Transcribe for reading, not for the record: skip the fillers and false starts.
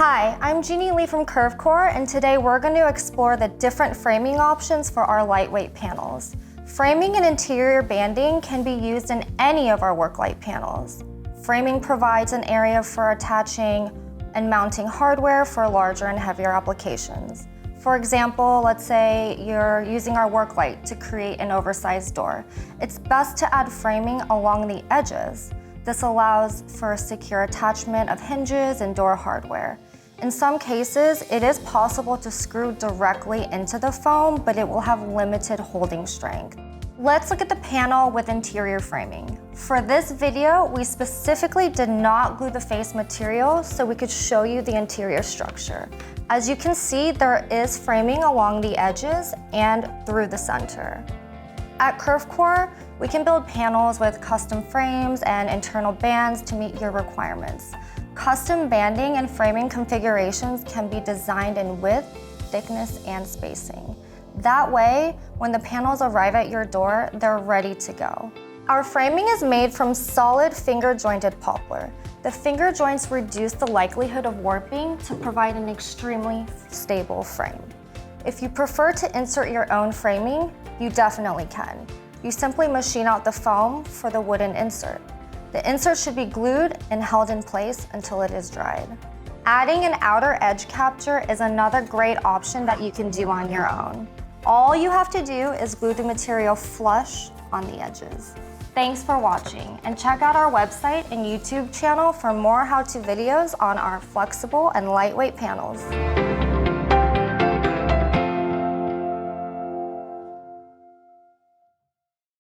Hi, I'm Jeannie Lee from Kerfkore, and today we're going to explore the different framing options for our lightweight panels. Framing and interior banding can be used in any of our Worklite panels. Framing provides an area for attaching and mounting hardware for larger and heavier applications. For example, let's say you're using our Worklite to create an oversized door. It's best to add framing along the edges. This allows for secure attachment of hinges and door hardware. In some cases, it is possible to screw directly into the foam, but it will have limited holding strength. Let's look at the panel with interior framing. For this video, we specifically did not glue the face material so we could show you the interior structure. As you can see, there is framing along the edges and through the center. At Kerfkore, we can build panels with custom frames and internal bands to meet your requirements. Custom banding and framing configurations can be designed in width, thickness, and spacing. That way, when the panels arrive at your door, they're ready to go. Our framing is made from solid finger-jointed poplar. The finger joints reduce the likelihood of warping to provide an extremely stable frame. If you prefer to insert your own framing, you definitely can. You simply machine out the foam for the wooden insert. The insert should be glued and held in place until it is dried. Adding an outer edge capture is another great option that you can do on your own. All you have to do is glue the material flush on the edges. Thanks for watching, and check out our website and YouTube channel for more how-to videos on our flexible and lightweight panels.